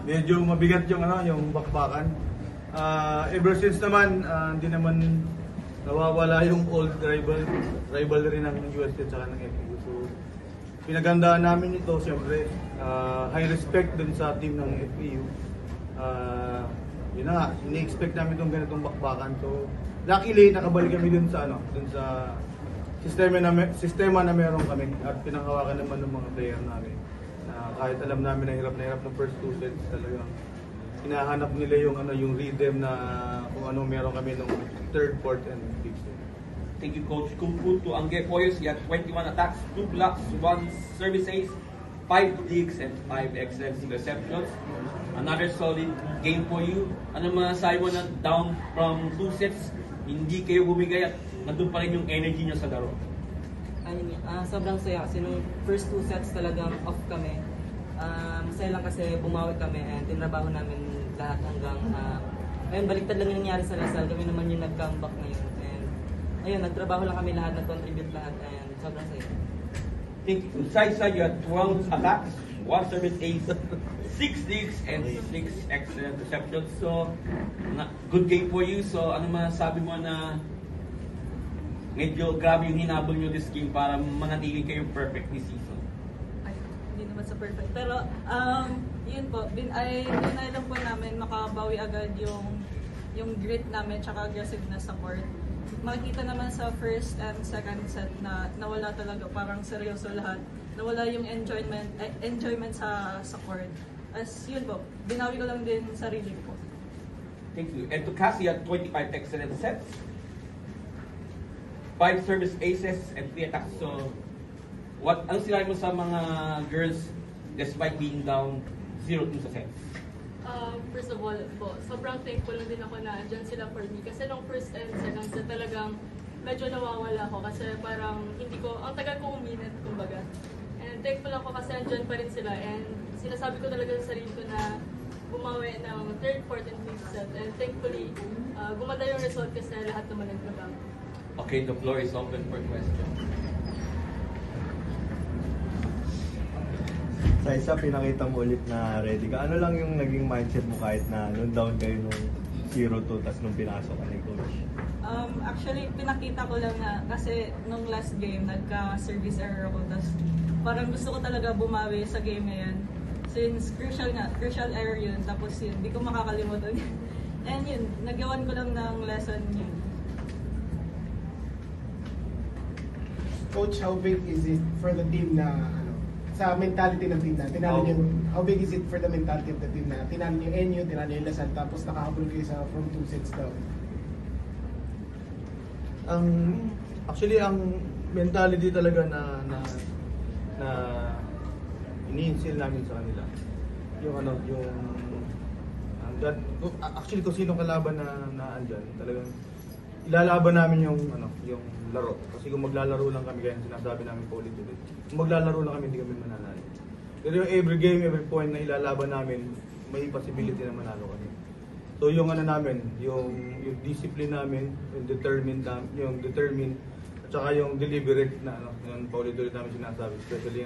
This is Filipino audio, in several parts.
medyo mabigat yung yung bakbakan. Ever since naman, hindi naman nawawala yung old rivalry ng UST at ng FPU. So, pinagandaan namin ito, siyempre, high respect dun sa team ng FPU. Yun na nga, ini-expect namin itong ganitong bakbakan. So, luckily, nakabalik kami dun sa sistema na meron kami at pinanghawakan naman ng mga player namin. Kahit alam namin na hirap ng first two sets, talagang hinahanap nila yung rhythm na kung ano meron kami nung third, fourth, and fifth set. Thank you, Coach. Kung to Angge Poyos, he had 21 attacks, 2 blocks, 1 service ace, 5 digs, and 5 excellent interceptions. Another solid game for you. Ano masasabi mo na down from 2 sets, hindi kayo bumigay at nandun pa rin yung energy nyo sa laro? Sobrang saya kasi nung first 2 sets talagang off kami. Masaya lang kasi bumawi kami and tinrabaho namin lahat hanggang ayun, baliktad lang yung nangyari sa Lasal. Kami naman yung nag-comeback ngayon. And ayun, nagtrabaho lang kami lahat, nag-contribute lahat and sobrang saya. Thank you. Side, you had 12 attacks, 1 service ace, 6 digs, and 6 excellent receptions. So, good game for you. So, ano masasabi mo na medyo grabe yung hinabol nyo this game para manatili kayo perfect this season? Ay, hindi naman sa perfect. Pero, yun po, dinay lang po namin makabawi agad yung grit namin tsaka aggressiveness sa court. Makikita naman sa first and second set na nawala talaga, parang seryoso lahat. Nawala yung enjoyment sa court. As yun po, binawi ko lang din sarili ko. Thank you. And to Cassie at 25 excellent sets, 5 service aces and 3 attacks. So, ano sinabi mo sa mga girls despite being down 0-2 sa sets? First of all po, sobrang thankful din ako na andyan sila for me. Kasi nung first and second set talagang medyo nawawala ako kasi parang ang tagal ko uminit, kumbaga. And thankful ako kasi andyan pa rin sila. And sinasabi ko talaga sa sarili ko na bumawi ng third, fourth, and fifth set. And thankfully, gumanda yung result kasi lahat naman nagtrabaho. Okay, the floor is open for questions. Sa isa, pinakita mo ulit na ready ka. Ano lang yung naging mindset mo kahit na nung down kayo nung 0-2 tapos nung pinasok ka ni Coach? Actually, pinakita ko lang na kasi nung last game, nagka-service error ako. Tapos parang gusto ko talaga bumawi sa game na yan. Since crucial error yun. Tapos yun, di ko makakalimutan. And yun, nagawan ko lang ng lesson yun. Coach, how big is it for the team na sa mentality ng team na tinalo niyo? How big is it for the mentality of the team na tinalo niyo NU, tinalo niyo Lasal, tapos nakahabol kayo sa from 2 sets down? Actually ang mentality talaga na ini-instill namin sa kanila. Actually kung sino kalaban na andyan, talagang ilalaban namin yung laro. Kasi kung maglalaro lang kami, kaya sinasabi namin po ulit-ulit. Kung maglalaro lang kami, hindi kami mananalo. Pero yung every game, every point na ilalaban namin, may possibility na manalo kami. So yung namin, yung discipline namin, yung determined, at saka yung deliberate na yung paulit-ulit namin sinasabi. Especially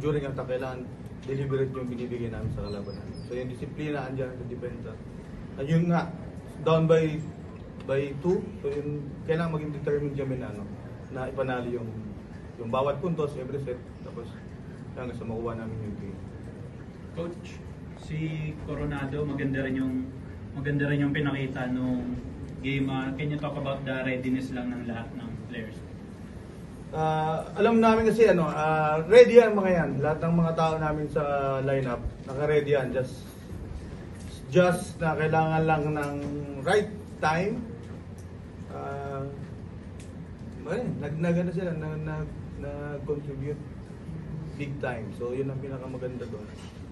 during ang kailangan, deliberate yung binibigay namin sa kalaban namin. So yung disiplina andyan sa depensa. At yun nga, down by 2, so yun, kailangan maging determined kami na ipanalo yung bawat puntos, every set, tapos hanggang sa makuha namin yung game. Coach, si Coronado, maganda rin yung pinakita nung game. Can you talk about the readiness lang ng lahat ng players? Alam namin kasi ready yan mga yan. Lahat ng mga tao namin sa lineup, naka-ready yan. Just na kailangan lang ng right time. Nag-contribute big time. So yun ang pinakamaganda doon.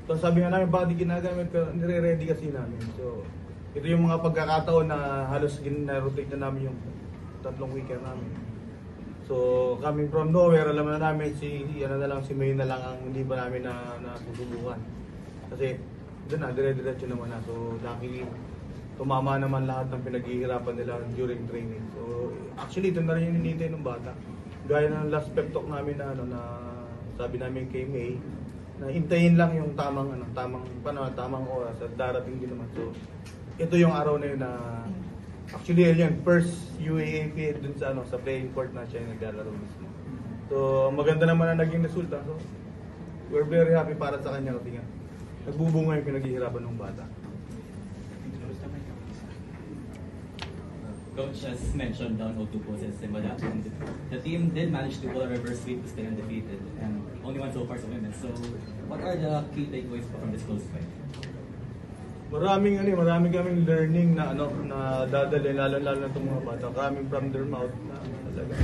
So sabi nga namin, bakit ginagamit ka, nire-ready kasi namin. So ito yung mga pagkakataon na halos na-rotate na namin yung 3 weekend namin. So coming from nowhere, alam na namin si May na lang ang hindi ba namin na susubukan. Kasi doon na, dire-diretso naman na. So luckily, tumama naman lahat ng pinaghihirapan nila during training. So actually, ito na rin yung hinihintay ng bata. Gaya ng last pep talk namin na sabi namin kay May, na hintayin lang yung tamang panahon, tamang oras at darating din naman. So ito yung araw na yun na actually yun first UAAP dun sa sa playing court na siya yung naglalaro mismo. So maganda naman na naging resulta. So we're very happy para sa kanya kasi nga nagbubunga yung pinaghihirapan ng bata. Coach has mentioned down 0-2 po sa Simba and the team did manage to pull a reverse sweep to stay undefeated and only won so far sa women. So what are the key takeaways from this close fight? Marami kaming learning na na dadalhin lalo na itong mga bata coming from their mouth na talaga.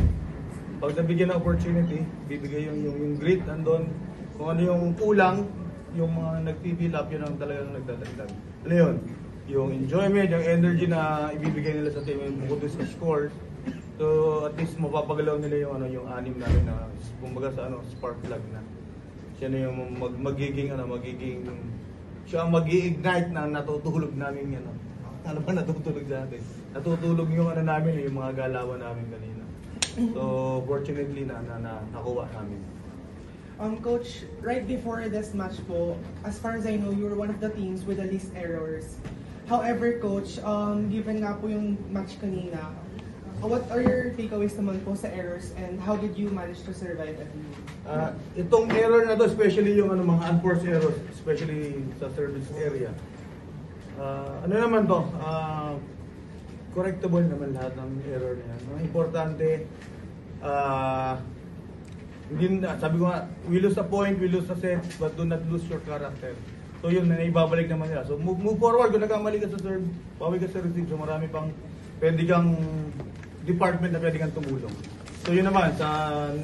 Pag nabigyan ng opportunity, bibigay yung grit andon. Kung ano yung kulang, yung mga nag-fill up, yun ang talagang nagdadagdag. Ano yun? Yung enjoyment, yung energy na ibibigay nila sa team, bukod sa scores. So at least mapapagalaw nila yung anim namin na kumbaga sa spark plug na. Siya na yung siya ang mag-i-ignite na natutulog namin yan. Ano ba natutulog sa atin? Natutulog yung namin, yung mga galawan namin kanina. So fortunately na nakuha namin. Coach, right before this match po, as far as I know, you were one of the teams with the least errors. However, Coach, given nga po yung match kanina, what are your takeaways naman po sa errors and how did you manage to survive at the end? Itong error na to, especially yung mga unforced errors, especially sa service area. Ano naman to? Correctable naman lahat ng error na yan. Ang importante, sabi ko nga, we lose a point, we lose a set, but do not lose your character. So yun, naibabalik naman nila. So move forward, kung nagkamali ka sa serve, bawi ka sa receive, so marami pang pwede kang department na pwede kang tumulong. So yun naman,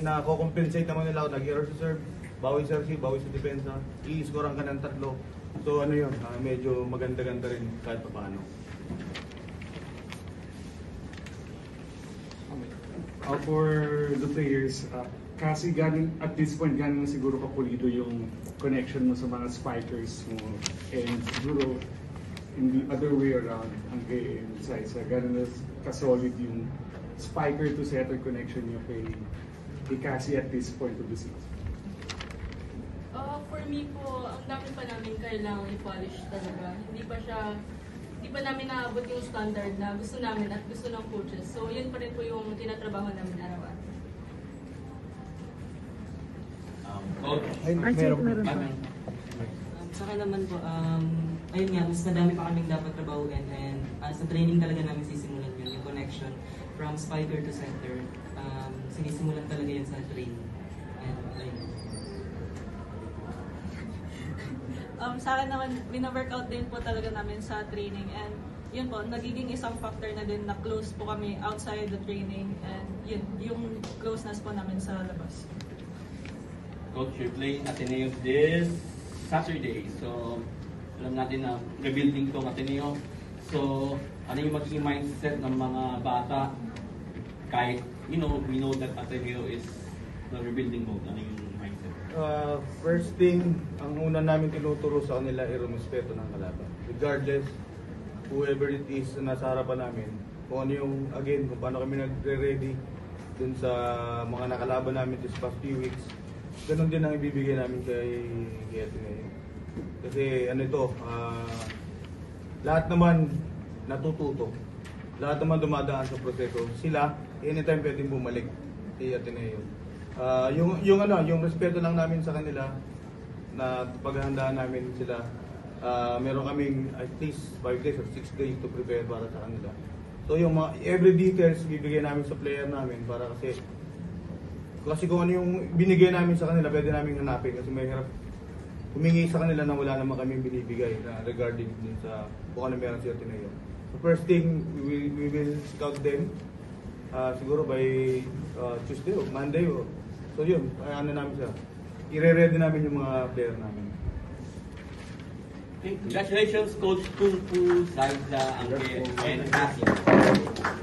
nako-compensate naman nila, nag-error sa serve, bawi sa receive, bawi sa depensa, i-scorean ka ng 3. So ano yun, medyo maganda-ganda rin kahit pa paano. For the players, kasi at this point, ganon na siguro kapulido yung connection mo sa mga spikers mo. And siguro, in the other way around, ang kay Saisa, ganon na kasolid yung spiker to setter connection niyo kay Cassie at this point of the season. For me po, ang dami pa namin kailangang i-polish talaga. Hindi pa namin naabot yung standard na gusto namin at gusto ng coaches. So yun pa rin po yung tinatrabaho namin araw-araw. Sa akin naman po, ayun nga, mas madami pa kaming dapat trabahuin and sa training talaga namin sisimulan yun, yung connection from spiker to center. Sinisimulan talaga yan sa training. And ayun. Sa akin naman, wina-workout din po talaga namin sa training and yun po, nagiging isang factor na din na close po kami outside the training and yun, yung closeness po namin sa labas. Coach, you're playing Ateneo this Saturday. So, alam natin na rebuilding tong Ateneo. So, ano yung magiging mindset ng mga bata kahit, we know that Ateneo is the rebuilding mode. Ano yung mindset? First thing, ang una namin tinuturo sa kanila ay rumespeto ng kalaban. Regardless, whoever it is na nasa harapan namin, kung ano yung, again, kung paano kami nagre-ready dun sa mga nakalaban namin this past few weeks, ganun din ang ibibigay namin kay Ateneo. Kasi ano ito, lahat naman natututo. Lahat naman dumadaan sa proseso. Sila, anytime pwedeng bumalik kay Ateneo. Yung respeto lang namin sa kanila na paghahandaan namin sila. Meron kaming at least 5 days or 6 days to prepare para sa kanila. So yung mga every details bibigyan namin sa player namin para kasi kung ano yung binigay namin sa kanila, pwede namin hanapin kasi may hirap humingi sa kanila na wala naman kami binibigay na regarding din sa kung ano meron si Ateneo. So first thing, we will scout them siguro by Tuesday o Monday. So yun, ano namin sila. I-ready namin yung mga player namin. Okay. Congratulations, Coach Kung Fu, Saisa, Angge, and Cassie.